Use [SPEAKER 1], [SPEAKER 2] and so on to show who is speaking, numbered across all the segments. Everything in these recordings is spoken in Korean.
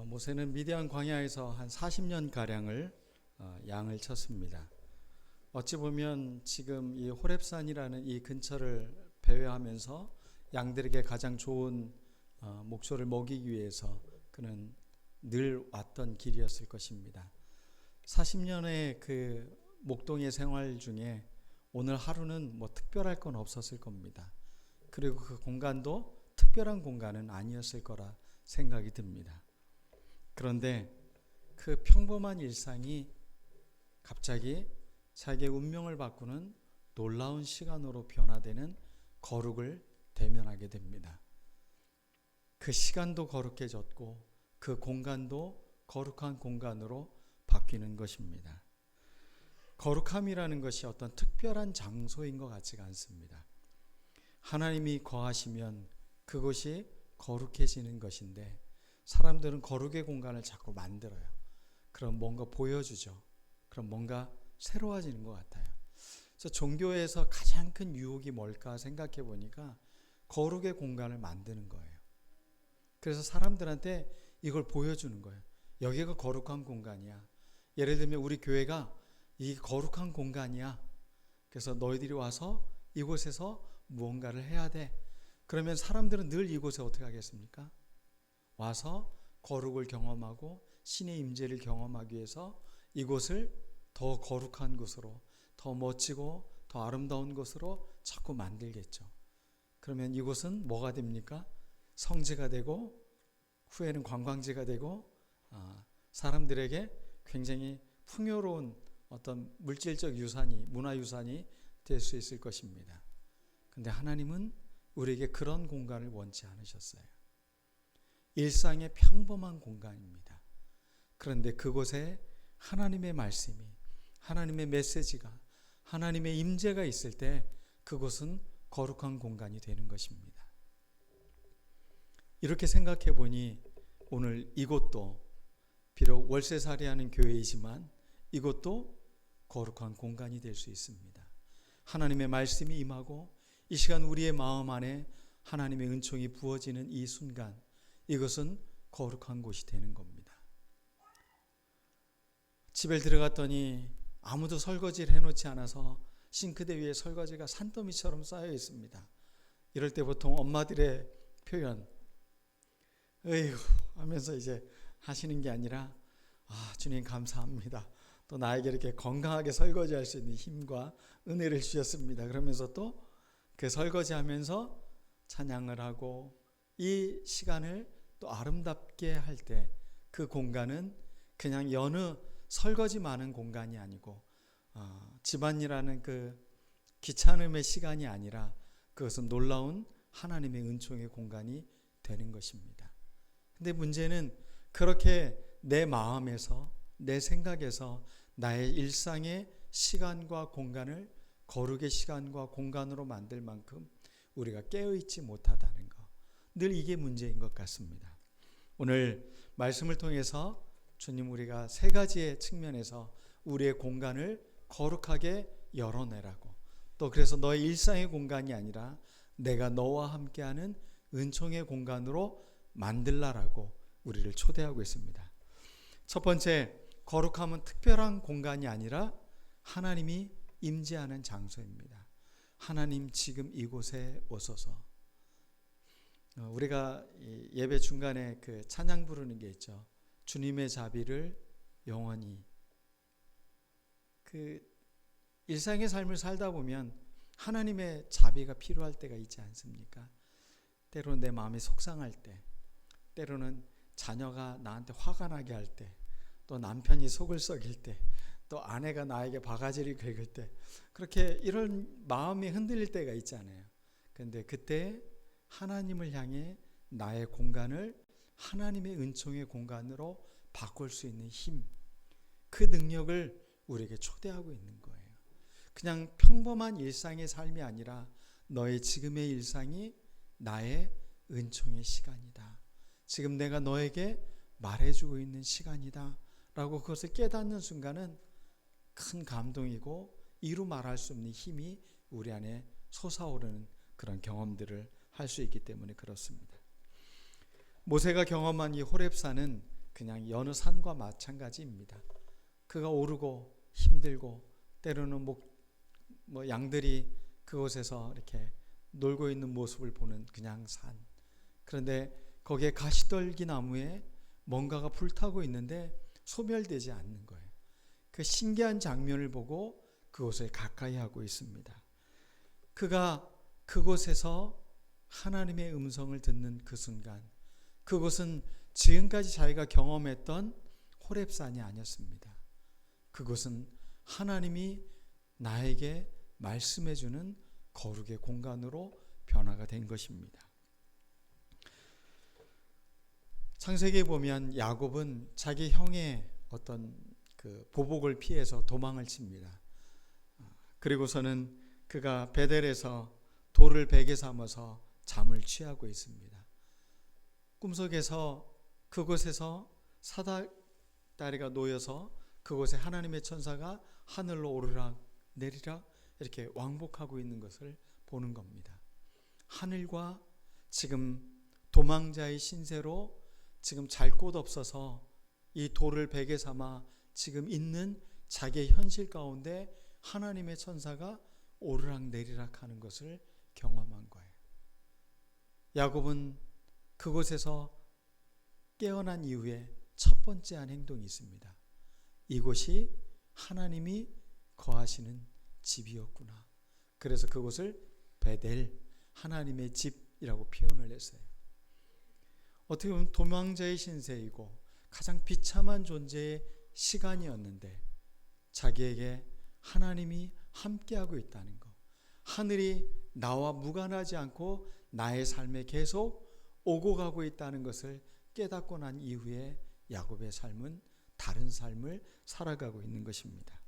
[SPEAKER 1] 모세는 미디안 광야에서 한 40년 가량을 양을 쳤습니다. 어찌 보면 지금 이 호렙산이라는 이 근처를 배회하면서 양들에게 가장 좋은 목초를 먹이기 위해서 그는 늘 왔던 길이었을 것입니다. 40년의 그 목동의 생활 중에 오늘 하루는 뭐 특별할 건 없었을 겁니다. 그리고 그 공간도 특별한 공간은 아니었을 거라 생각이 듭니다. 그런데 그 평범한 일상이 갑자기 자기의 운명을 바꾸는 놀라운 시간으로 변화되는 거룩을 대면하게 됩니다. 그 시간도 거룩해졌고 그 공간도 거룩한 공간으로 바뀌는 것입니다. 거룩함이라는 것이 어떤 특별한 장소인 것 같지가 않습니다. 하나님이 거하시면 그곳이 거룩해지는 것인데 사람들은 거룩의 공간을 자꾸 만들어요. 그럼 뭔가 보여주죠. 그럼 뭔가 새로워지는 것 같아요. 그래서 종교에서 가장 큰 유혹이 뭘까 생각해 보니까 거룩의 공간을 만드는 거예요. 그래서 사람들한테 이걸 보여주는 거예요. 여기가 거룩한 공간이야. 예를 들면 우리 교회가 이 거룩한 공간이야. 그래서 너희들이 와서 이곳에서 무언가를 해야 돼. 그러면 사람들은 늘 이곳에 어떻게 하겠습니까? 와서 거룩을 경험하고 신의 임재를 경험하기 위해서 이곳을 더 거룩한 곳으로, 더 멋지고 더 아름다운 곳으로 자꾸 만들겠죠. 그러면 이곳은 뭐가 됩니까? 성지가 되고 후에는 관광지가 되고 사람들에게 굉장히 풍요로운 어떤 물질적 유산이, 문화유산이 될 수 있을 것입니다. 근데 하나님은 우리에게 그런 공간을 원치 않으셨어요. 일상의 평범한 공간입니다. 그런데 그곳에 하나님의 말씀이, 하나님의 메시지가, 하나님의 임재가 있을 때 그곳은 거룩한 공간이 되는 것입니다. 이렇게 생각해 보니 오늘 이곳도 비록 월세살이하는 교회이지만 이곳도 거룩한 공간이 될 수 있습니다. 하나님의 말씀이 임하고 이 시간 우리의 마음 안에 하나님의 은총이 부어지는 이 순간 이것은 거룩한 곳이 되는 겁니다. 집에 들어갔더니 아무도 설거지를 해놓지 않아서 싱크대 위에 설거지가 산더미처럼 쌓여 있습니다. 이럴 때 보통 엄마들의 표현 에휴 하면서 이제 하시는 게 아니라 주님 감사합니다. 또 나에게 이렇게 건강하게 설거지할 수 있는 힘과 은혜를 주셨습니다. 그러면서 또 그 설거지하면서 찬양을 하고 이 시간을 또 아름답게 할 때 그 공간은 그냥 여느 설거지 많은 공간이 아니고 집안일하는 그 귀찮음의 시간이 아니라 그것은 놀라운 하나님의 은총의 공간이 되는 것입니다. 근데 문제는 그렇게 내 마음에서 내 생각에서 나의 일상의 시간과 공간을 거룩의 시간과 공간으로 만들 만큼 우리가 깨어있지 못하다는 것. 늘 이게 문제인 것 같습니다. 오늘 말씀을 통해서 주님 우리가 세 가지의 측면에서 우리의 공간을 거룩하게 열어내라고, 또 그래서 너의 일상의 공간이 아니라 내가 너와 함께하는 은총의 공간으로 만들라라고 우리를 초대하고 있습니다. 첫 번째, 거룩함은 특별한 공간이 아니라 하나님이 임재하는 장소입니다. 하나님 지금 이곳에 오소서. 우리가 예배 중간에 그 찬양 부르는 게 있죠. 주님의 자비를 영원히. 그 일상의 삶을 살다 보면 하나님의 자비가 필요할 때가 있지 않습니까? 때로는 내 마음이 속상할 때, 때로는 자녀가 나한테 화가 나게 할 때, 또 남편이 속을 썩일 때, 또 아내가 나에게 바가지를 긁을 때, 그렇게 이런 마음이 흔들릴 때가 있잖아요. 그런데 그때 하나님을 향해 나의 공간을 하나님의 은총의 공간으로 바꿀 수 있는 힘, 그 능력을 우리에게 초대하고 있는 거예요. 그냥 평범한 일상의 삶이 아니라 너의 지금의 일상이 나의 은총의 시간이다. 지금 내가 너에게 말해주고 있는 시간이다 라고 그것을 깨닫는 순간은 큰 감동이고 이루 말할 수 없는 힘이 우리 안에 솟아오르는 그런 경험들을 할 수 있기 때문에 그렇습니다. 모세가 경험한 이 호렙산은 그냥 여느 산과 마찬가지입니다. 그가 오르고 힘들고 때로는 양들이 그곳에서 이렇게 놀고 있는 모습을 보는 그냥 산. 그런데 거기에 가시떨기 나무에 뭔가가 불타고 있는데 소멸되지 않는 거예요. 그 신기한 장면을 보고 그곳을 가까이 하고 있습니다. 그가 그곳에서 하나님의 음성을 듣는 그 순간, 그곳은 지금까지 자기가 경험했던 호렙산이 아니었습니다. 그곳은 하나님이 나에게 말씀해주는 거룩의 공간으로 변화가 된 것입니다. 창세기에 보면 야곱은 자기 형의 어떤 그 보복을 피해서 도망을 칩니다. 그리고서는 그가 베델에서 돌을 베개 삼아서 잠을 취하고 있습니다. 꿈속에서 그곳에서 사다다리가 놓여서 그곳에 하나님의 천사가 하늘로 오르락 내리락 이렇게 왕복하고 있는 것을 보는 겁니다. 하늘과 지금 도망자의 신세로 지금 잘 곳 없어서 이 돌을 베개 삼아 지금 있는 자기의 현실 가운데 하나님의 천사가 오르락 내리락 하는 것을 경험한 거예요. 야곱은 그곳에서 깨어난 이후에 첫 번째 한 행동이 있습니다. 이곳이 하나님이 거하시는 집이었구나. 그래서 그곳을 베델, 하나님의 집이라고 표현을 했어요. 어떻게 보면 도망자의 신세이고 가장 비참한 존재의 시간이었는데 자기에게 하나님이 함께하고 있다는 것, 하늘이 나와 무관하지 않고 나의 삶에 계속 오고 가고 있다는 것을 깨닫고 난 이후에 야곱의 삶은 다른 삶을 살아가고 있는 것입니다.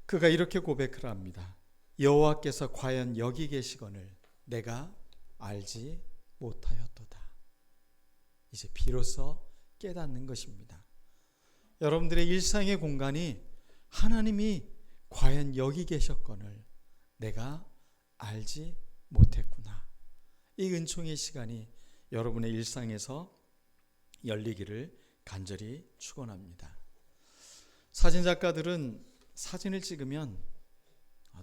[SPEAKER 1] 그가 이렇게 고백을 합니다. 여호와께서 과연 여기 계시거늘 내가 알지 못하였도다. 이제 비로소 깨닫는 것입니다. 여러분들의 일상의 공간이 하나님이 과연 여기 계셨거늘 내가 알지 못했구나. 이 은총의 시간이 여러분의 일상에서 열리기를 간절히 축원합니다. 사진작가들은 사진을 찍으면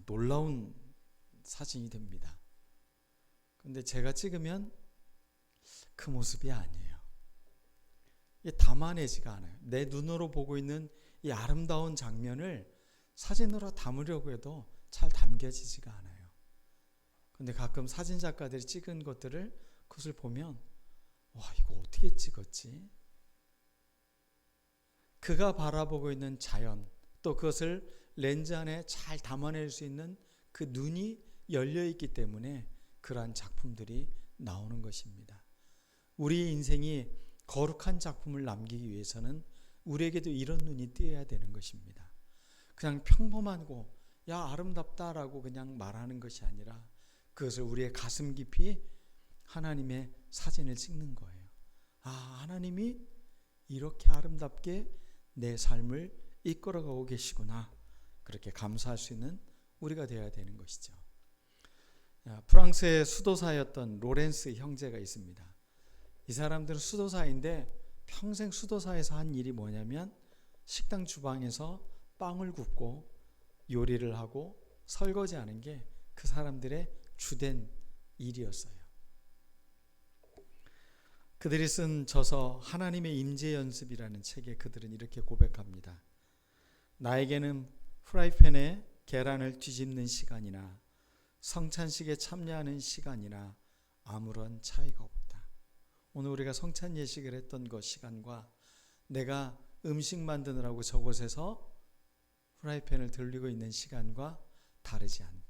[SPEAKER 1] 놀라운 사진이 됩니다. 그런데 제가 찍으면 그 모습이 아니에요. 이게 담아내지가 않아요. 내 눈으로 보고 있는 이 아름다운 장면을 사진으로 담으려고 해도 잘 담겨지지가 않아요. 그런데 가끔 사진작가들이 찍은 것들을 그것을 보면 와, 이거 어떻게 찍었지? 그가 바라보고 있는 자연, 또 그것을 렌즈 안에 잘 담아낼 수 있는 그 눈이 열려있기 때문에 그러한 작품들이 나오는 것입니다. 우리의 인생이 거룩한 작품을 남기기 위해서는 우리에게도 이런 눈이 띄어야 되는 것입니다. 그냥 평범하고 야 아름답다라고 그냥 말하는 것이 아니라 그것을 우리의 가슴 깊이 하나님의 사진을 찍는 거예요. 아, 하나님이 이렇게 아름답게 내 삶을 이끌어가고 계시구나. 그렇게 감사할 수 있는 우리가 되어야 되는 것이죠. 프랑스의 수도사였던 로렌스 형제가 있습니다. 이 사람들은 수도사인데 평생 수도사에서 한 일이 뭐냐면 식당 주방에서 빵을 굽고 요리를 하고 설거지하는 게 그 사람들의 주된 일이었어요. 그들이 쓴 저서 하나님의 임재 연습이라는 책에 그들은 이렇게 고백합니다. 나에게는 프라이팬에 계란을 뒤집는 시간이나 성찬식에 참여하는 시간이나 아무런 차이가 없다. 오늘 우리가 성찬 예식을 했던 그 시간과 내가 음식 만드느라고 저곳에서 프라이팬을 들리고 있는 시간과 다르지 않다.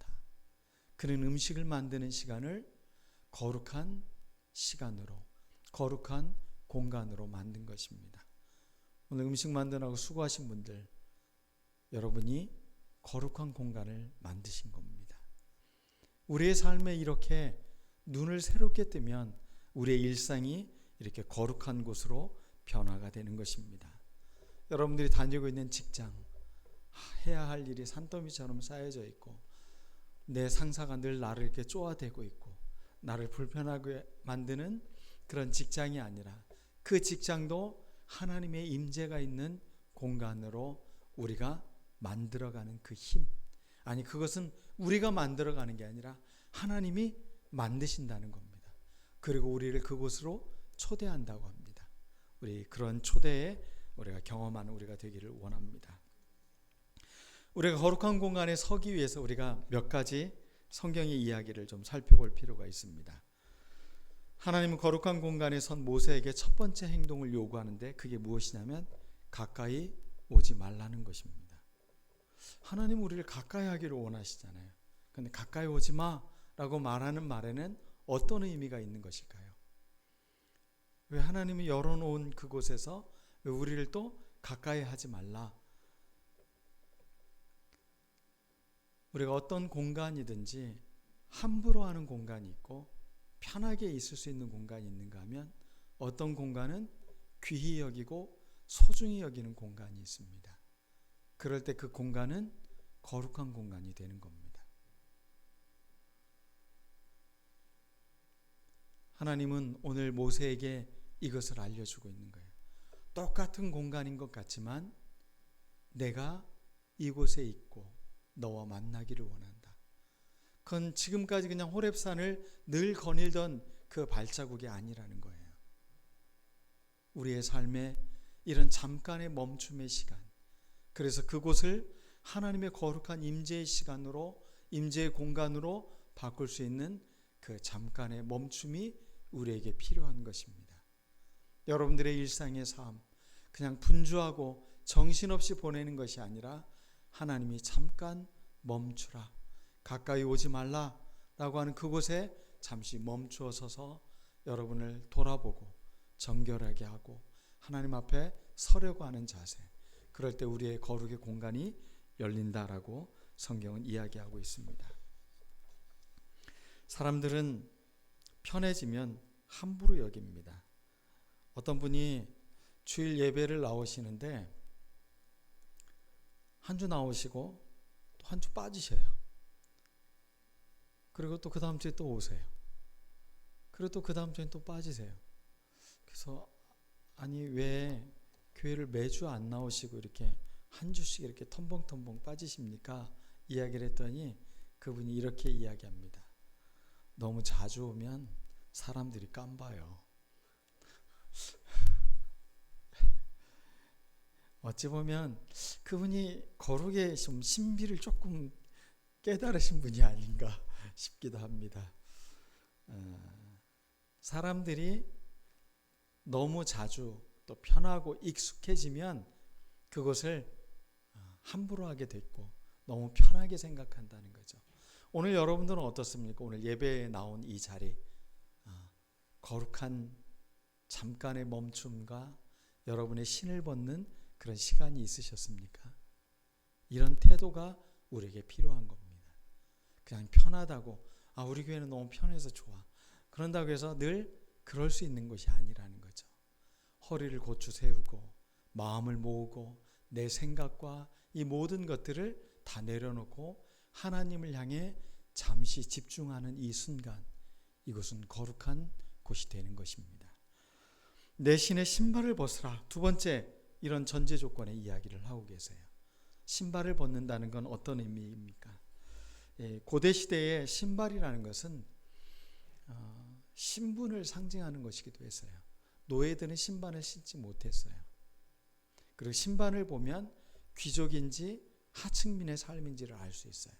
[SPEAKER 1] 그는 음식을 만드는 시간을 거룩한 시간으로, 거룩한 공간으로 만든 것입니다. 오늘 음식 만드느라고 수고하신 분들, 여러분이 거룩한 공간을 만드신 겁니다. 우리의 삶에 이렇게 눈을 새롭게 뜨면 우리의 일상이 이렇게 거룩한 곳으로 변화가 되는 것입니다. 여러분들이 다니고 있는 직장, 해야 할 일이 산더미처럼 쌓여져 있고 내 상사가 늘 나를 이렇게 쪼아대고 있고 나를 불편하게 만드는 그런 직장이 아니라 그 직장도 하나님의 임재가 있는 공간으로 우리가 만들어가는 그 힘, 아니 그것은 우리가 만들어가는 게 아니라 하나님이 만드신다는 겁니다. 그리고 우리를 그곳으로 초대한다고 합니다. 우리 그런 초대에 우리가 경험하는 우리가 되기를 원합니다. 우리가 거룩한 공간에 서기 위해서 우리가 몇 가지 성경의 이야기를 좀 살펴볼 필요가 있습니다. 하나님은 거룩한 공간에 선 모세에게 첫 번째 행동을 요구하는데 그게 무엇이냐면 가까이 오지 말라는 것입니다. 하나님 우리를 가까이 하기를 원하시잖아요. 그런데 가까이 오지 마라고 말하는 말에는 어떤 의미가 있는 것일까요? 왜 하나님이 열어놓은 그곳에서 왜 우리를 또 가까이 하지 말라? 우리가 어떤 공간이든지 함부로 하는 공간이 있고 편하게 있을 수 있는 공간이 있는가 하면 어떤 공간은 귀히 여기고 소중히 여기는 공간이 있습니다. 그럴 때 그 공간은 거룩한 공간이 되는 겁니다. 하나님은 오늘 모세에게 이것을 알려주고 있는 거예요. 똑같은 공간인 것 같지만 내가 이곳에 있고 너와 만나기를 원한다. 그건 지금까지 그냥 호렙산을 늘 거닐던 그 발자국이 아니라는 거예요. 우리의 삶에 이런 잠깐의 멈춤의 시간, 그래서 그곳을 하나님의 거룩한 임재의 시간으로, 임재의 공간으로 바꿀 수 있는 그 잠깐의 멈춤이 우리에게 필요한 것입니다. 여러분들의 일상의 삶, 그냥 분주하고 정신없이 보내는 것이 아니라 하나님이 잠깐 멈추라, 가까이 오지 말라 라고 하는 그곳에 잠시 멈추어 서서 여러분을 돌아보고 정결하게 하고 하나님 앞에 서려고 하는 자세, 그럴 때 우리의 거룩의 공간이 열린다라고 성경은 이야기하고 있습니다. 사람들은 편해지면 함부로 여깁니다. 어떤 분이 주일 예배를 나오시는데 한 주 나오시고 또 한 주 빠지셔요. 그리고 또 그 다음 주에 또 오세요. 그리고 또 그 다음 주에 또 빠지세요. 그래서 아니 왜 교회를 매주 안 나오시고 이렇게 한 주씩 이렇게 텀벙텀벙 빠지십니까? 이야기를 했더니 그분이 이렇게 이야기합니다. 너무 자주 오면 사람들이 깜봐요. 어찌 보면 그분이 거룩의 좀 신비를 조금 깨달으신 분이 아닌가 싶기도 합니다. 사람들이 너무 자주 또 편하고 익숙해지면 그것을 함부로 하게 됐고 너무 편하게 생각한다는 거죠. 오늘 여러분들은 어떻습니까? 오늘 예배에 나온 이 자리, 거룩한 잠깐의 멈춤과 여러분의 신을 벗는 그런 시간이 있으셨습니까? 이런 태도가 우리에게 필요한 겁니다. 그냥 편하다고, 우리 교회는 너무 편해서 좋아, 그런다고 해서 늘 그럴 수 있는 것이 아니라는 거죠. 허리를 고추 세우고 마음을 모으고 내 생각과 이 모든 것들을 다 내려놓고 하나님을 향해 잠시 집중하는 이 순간, 이것은 거룩한 곳이 되는 것입니다. 내 신의 신발을 벗으라. 두 번째, 이런 전제 조건의 이야기를 하고 계세요. 신발을 벗는다는 건 어떤 의미입니까? 고대 시대에 신발이라는 것은 신분을 상징하는 것이기도 했어요. 노예들은 신발을 신지 못했어요. 그리고 신발을 보면 귀족인지 하층민의 삶인지를 알 수 있어요.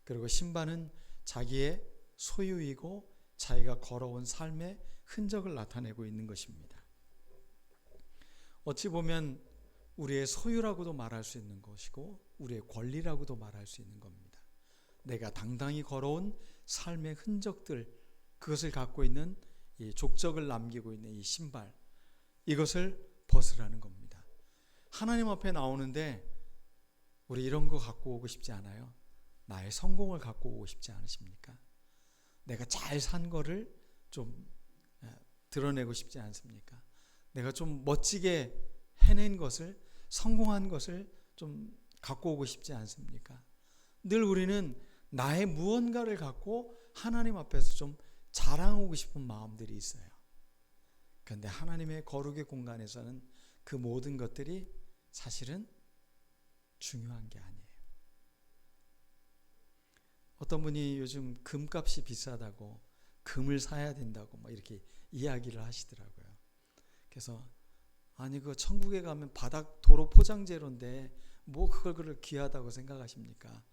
[SPEAKER 1] 그리고 신발은 자기의 소유이고 자기가 걸어온 삶의 흔적을 나타내고 있는 것입니다. 어찌 보면 우리의 소유라고도 말할 수 있는 것이고 우리의 권리라고도 말할 수 있는 겁니다. 내가 당당히 걸어온 삶의 흔적들, 그것을 갖고 있는 이 족적을 남기고 있는 이 신발, 이것을 벗으라는 겁니다. 하나님 앞에 나오는데 우리 이런 거 갖고 오고 싶지 않아요? 나의 성공을 갖고 오고 싶지 않으십니까? 내가 잘 산 거를 좀 드러내고 싶지 않습니까? 내가 좀 멋지게 해낸 것을, 성공한 것을 좀 갖고 오고 싶지 않습니까? 늘 우리는 나의 무언가를 갖고 하나님 앞에서 좀 자랑하고 싶은 마음들이 있어요. 그런데 하나님의 거룩의 공간에서는 그 모든 것들이 사실은 중요한 게 아니에요. 어떤 분이 요즘 금값이 비싸다고 금을 사야 된다고 막 이렇게 이야기를 하시더라고요. 그래서 아니 그 천국에 가면 바닥 도로 포장재료인데 뭐 그걸 귀하다고 생각하십니까?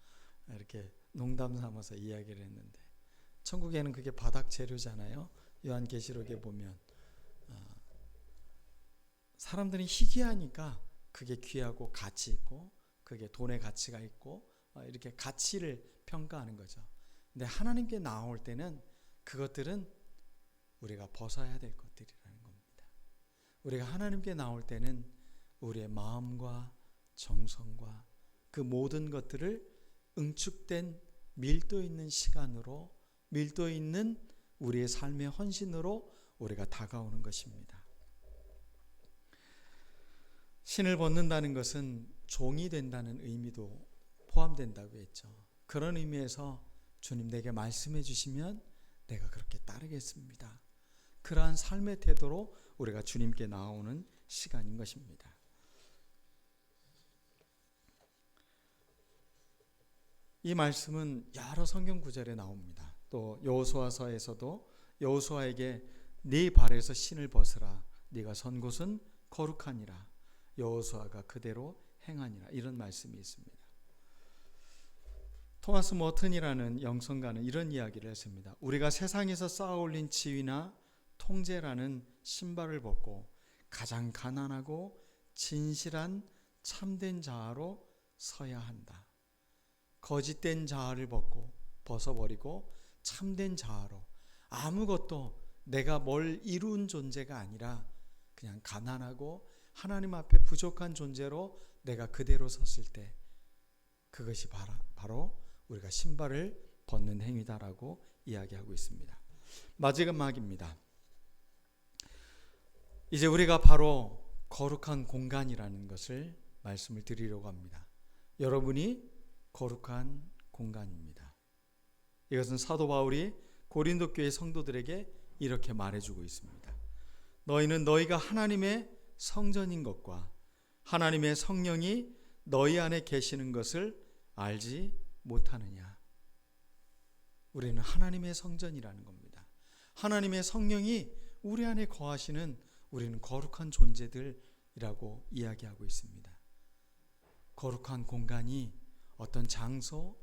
[SPEAKER 1] 이렇게 농담 삼아서 이야기를 했는데, 천국에는 그게 바닥 재료잖아요. 요한계시록에 보면 사람들이 희귀하니까 그게 귀하고 가치 있고 그게 돈의 가치가 있고 이렇게 가치를 평가하는 거죠. 근데 하나님께 나올 때는 그것들은 우리가 벗어야 될 것들이라는 겁니다. 우리가 하나님께 나올 때는 우리의 마음과 정성과 그 모든 것들을 응축된 밀도 있는 시간으로, 밀도 있는 우리의 삶의 헌신으로 우리가 다가오는 것입니다. 신을 벗는다는 것은 종이 된다는 의미도 포함된다고 했죠. 그런 의미에서 주님 내게 말씀해 주시면 내가 그렇게 따르겠습니다. 그러한 삶의 태도로 우리가 주님께 나오는 시간인 것입니다. 이 말씀은 여러 성경 구절에 나옵니다. 또 여호수아서에서도 여호수아에게 네 발에서 신을 벗으라, 네가 선 곳은 거룩하니라, 여호수아가 그대로 행하니라, 이런 말씀이 있습니다. 토마스 머튼이라는 영성가는 이런 이야기를 했습니다. 우리가 세상에서 쌓아올린 지위나 통제라는 신발을 벗고 가장 가난하고 진실한 참된 자아로 서야 한다. 거짓된 자아를 벗어버리고 참된 자아로, 아무것도 내가 뭘 이룬 존재가 아니라 그냥 가난하고 하나님 앞에 부족한 존재로 내가 그대로 섰을 때, 그것이 바로 우리가 신발을 벗는 행위다라고 이야기하고 있습니다. 마지막입니다. 이제 우리가 바로 거룩한 공간이라는 것을 말씀을 드리려고 합니다. 여러분이 거룩한 공간입니다. 이것은 사도 바울이 고린도 교회 성도들에게 이렇게 말해주고 있습니다. 너희는 너희가 하나님의 성전인 것과 하나님의 성령이 너희 안에 계시는 것을 알지 못하느냐. 우리는 하나님의 성전이라는 겁니다. 하나님의 성령이 우리 안에 거하시는, 우리는 거룩한 존재들이라고 이야기하고 있습니다. 거룩한 공간이 어떤 장소,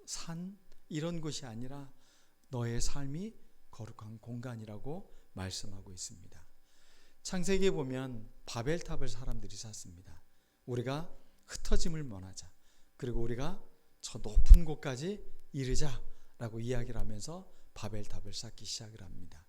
[SPEAKER 1] 산, 이런 곳이 아니라 너의 삶이 거룩한 공간이라고 말씀하고 있습니다. 창세기에 보면 바벨탑을 사람들이 쌓습니다. 우리가 흩어짐을 원하자, 그리고 우리가 저 높은 곳까지 이르자라고 이야기를 하면서 바벨탑을 쌓기 시작을 합니다.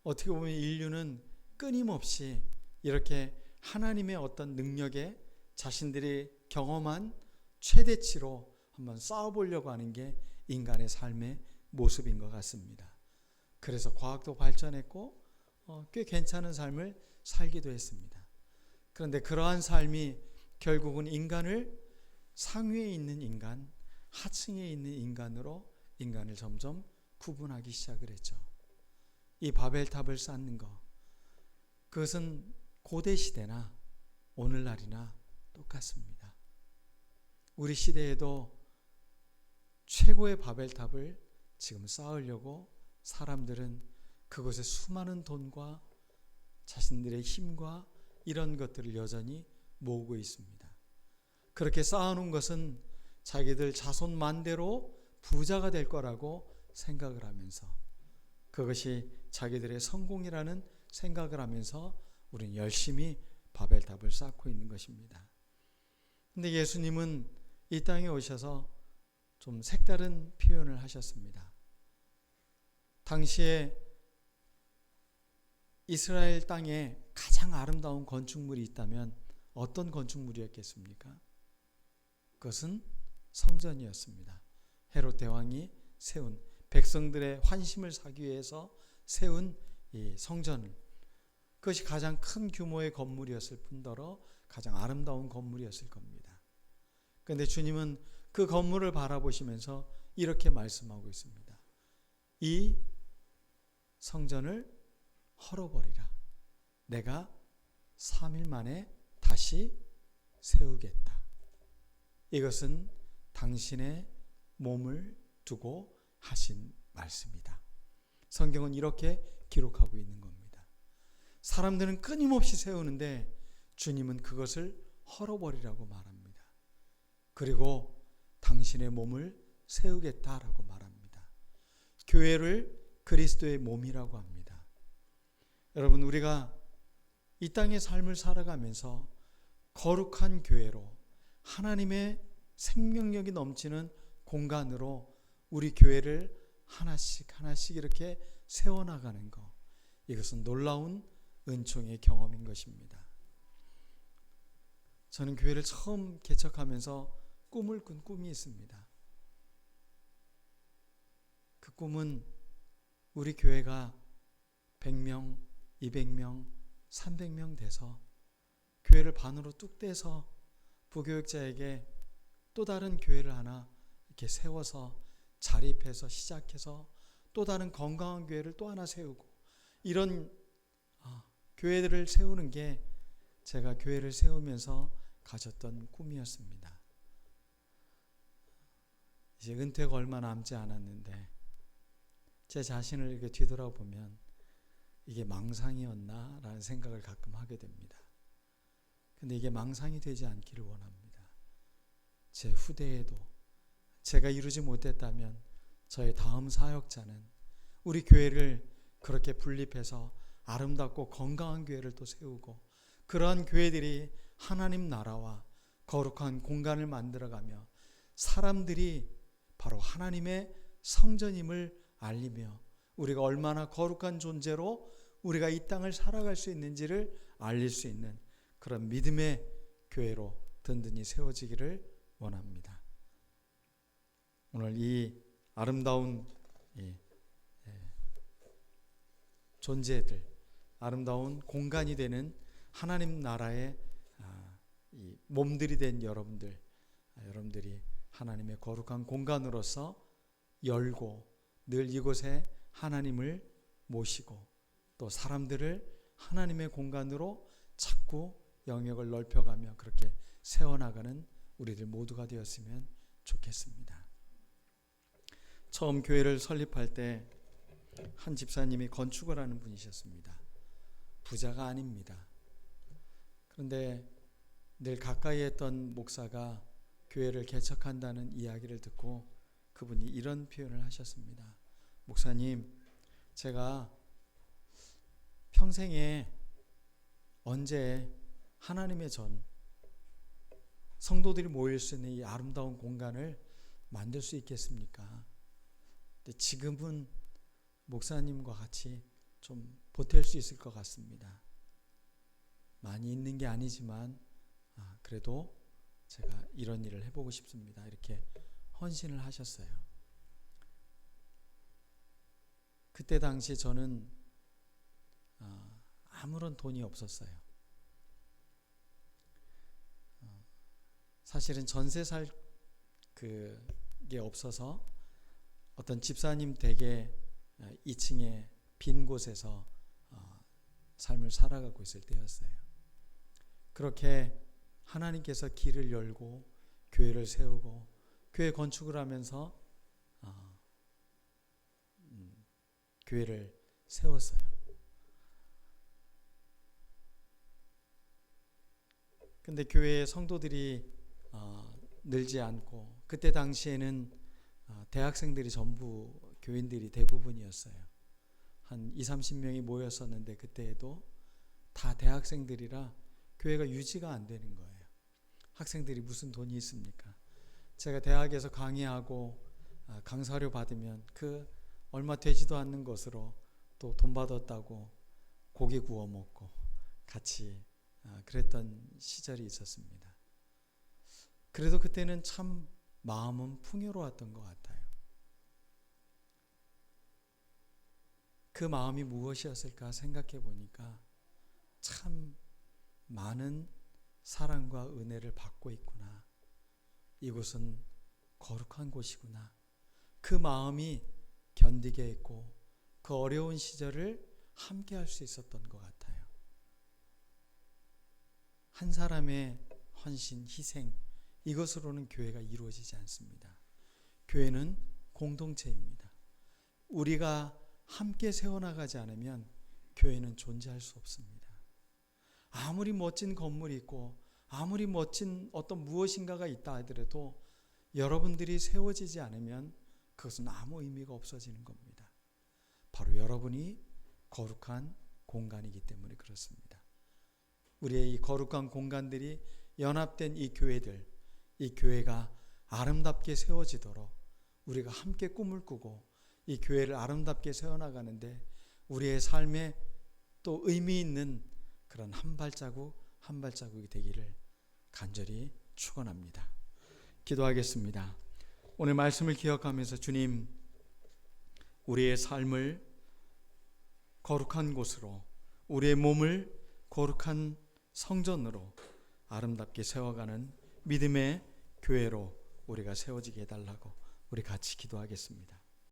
[SPEAKER 1] 어떻게 보면 인류는 끊임없이 이렇게 하나님의 어떤 능력에 자신들이 경험한 최대치로 한번 싸워보려고 하는 게 인간의 삶의 모습인 것 같습니다. 그래서 과학도 발전했고 꽤 괜찮은 삶을 살기도 했습니다. 그런데 그러한 삶이 결국은 인간을 상위에 있는 인간, 하층에 있는 인간으로 인간을 점점 구분하기 시작을 했죠. 이 바벨탑을 쌓는 것, 그것은 고대 시대나 오늘날이나 똑같습니다. 우리 시대에도 최고의 바벨탑을 지금 쌓으려고 사람들은 그곳에 수많은 돈과 자신들의 힘과 이런 것들을 여전히 모으고 있습니다. 그렇게 쌓아놓은 것은 자기들 자손 만대로 부자가 될 거라고 생각을 하면서, 그것이 자기들의 성공이라는 생각을 하면서 우리는 열심히 바벨탑을 쌓고 있는 것입니다. 근데 예수님은 이 땅에 오셔서 좀 색다른 표현을 하셨습니다. 당시에 이스라엘 땅에 가장 아름다운 건축물이 있다면 어떤 건축물이었겠습니까? 그것은 성전이었습니다. 헤롯 대왕이 세운, 백성들의 환심을 사기 위해서 세운 이 성전은, 그것이 가장 큰 규모의 건물이었을 뿐더러 가장 아름다운 건물이었을 겁니다. 그런데 주님은 그 건물을 바라보시면서 이렇게 말씀하고 있습니다. 이 성전을 헐어버리라. 내가 3일 만에 다시 세우겠다. 이것은 당신의 몸을 두고 하신 말씀이다. 성경은 이렇게 기록하고 있는 겁니다. 사람들은 끊임없이 세우는데 주님은 그것을 헐어버리라고 말합니다. 그리고 당신의 몸을 세우겠다라고 말합니다. 교회를 그리스도의 몸이라고 합니다. 여러분, 우리가 이 땅의 삶을 살아가면서 거룩한 교회로, 하나님의 생명력이 넘치는 공간으로 우리 교회를 하나씩 하나씩 이렇게 세워나가는 것, 이것은 놀라운 은총의 경험인 것입니다. 저는 교회를 처음 개척하면서 꿈을 꾼 꿈이 있습니다. 그 꿈은 우리 교회가 100명, 200명, 300명 돼서 교회를 반으로 뚝 떼서 부교육자에게 또 다른 교회를 하나 이렇게 세워서 자립해서 시작해서 또 다른 건강한 교회를 또 하나 세우고, 이런 교회들을 세우는 게 제가 교회를 세우면서 가졌던 꿈이었습니다. 이제 은퇴가 얼마 남지 않았는데 제 자신을 이렇게 뒤돌아보면 이게 망상이었나 라는 생각을 가끔 하게 됩니다. 근데 이게 망상이 되지 않기를 원합니다. 제 후대에도 제가 이루지 못했다면 저의 다음 사역자는 우리 교회를 그렇게 분립해서 아름답고 건강한 교회를 또 세우고, 그러한 교회들이 하나님 나라와 거룩한 공간을 만들어가며 사람들이 바로 하나님의 성전임을 알리며 우리가 얼마나 거룩한 존재로 우리가 이 땅을 살아갈 수 있는지를 알릴 수 있는 그런 믿음의 교회로 든든히 세워지기를 원합니다. 오늘 이 아름다운 존재들, 아름다운 공간이 되는 하나님 나라의 이 몸들이 된 여러분들이 하나님의 거룩한 공간으로서 열고 늘 이곳에 하나님을 모시고 또 사람들을 하나님의 공간으로 자꾸 영역을 넓혀가며 그렇게 세워나가는 우리들 모두가 되었으면 좋겠습니다. 처음 교회를 설립할 때 한 집사님이 건축을 하는 분이셨습니다. 부자가 아닙니다. 그런데 늘 가까이 했던 목사가 교회를 개척한다는 이야기를 듣고 그분이 이런 표현을 하셨습니다. 목사님, 제가 평생에 언제 하나님의 전 성도들이 모일 수 있는 이 아름다운 공간을 만들 수 있겠습니까? 근데 지금은 목사님과 같이 좀 보탤 수 있을 것 같습니다. 많이 있는 게 아니지만 그래도 제가 이런 일을 해보고 싶습니다. 이렇게 헌신을 하셨어요. 그때 당시 저는 아무런 돈이 없었어요. 사실은 전세 살 그게 없어서 어떤 집사님 댁에 2층에 빈 곳에서 삶을 살아가고 있을 때였어요. 그렇게 하나님께서 길을 열고 교회를 세우고 교회 건축을 하면서 교회를 세웠어요. 근데 교회의 성도들이 늘지 않고, 그때 당시에는 대학생들이 전부 교인들이 대부분이었어요. 한 20-30명이 모였었는데 그때에도 다 대학생들이라 교회가 유지가 안 되는 거예요. 학생들이 무슨 돈이 있습니까? 제가 대학에서 강의하고 강사료 받으면 그 얼마 되지도 않는 것으로 또 돈 받았다고 고기 구워 먹고 같이 그랬던 시절이 있었습니다. 그래도 그때는 참 마음은 풍요로웠던 것 같아요. 그 마음이 무엇이었을까 생각해 보니까 참 많은 사랑과 은혜를 받고 있구나. 이곳은 거룩한 곳이구나. 그 마음이 견디게 했고 그 어려운 시절을 함께 할 수 있었던 것 같아요. 한 사람의 헌신, 희생, 이것으로는 교회가 이루어지지 않습니다. 교회는 공동체입니다. 우리가 함께 세워나가지 않으면 교회는 존재할 수 없습니다. 아무리 멋진 건물이 있고 아무리 멋진 어떤 무엇인가가 있다 하더라도 여러분들이 세워지지 않으면 그것은 아무 의미가 없어지는 겁니다. 바로 여러분이 거룩한 공간이기 때문에 그렇습니다. 우리의 이 거룩한 공간들이 연합된 이 교회들, 이 교회가 아름답게 세워지도록 우리가 함께 꿈을 꾸고 이 교회를 아름답게 세워나가는데 우리의 삶에 또 의미 있는 그런 한 발자국 한 발자국이 되기를 간절히 축원합니다. 기도하겠습니다. 오늘 말씀을 기억하면서 주님, 우리의 삶을 거룩한 곳으로, 우리의 몸을 거룩한 성전으로 아름답게 세워가는 믿음의 교회로 우리가 세워지게 해달라고 우리 같이 기도하겠습니다.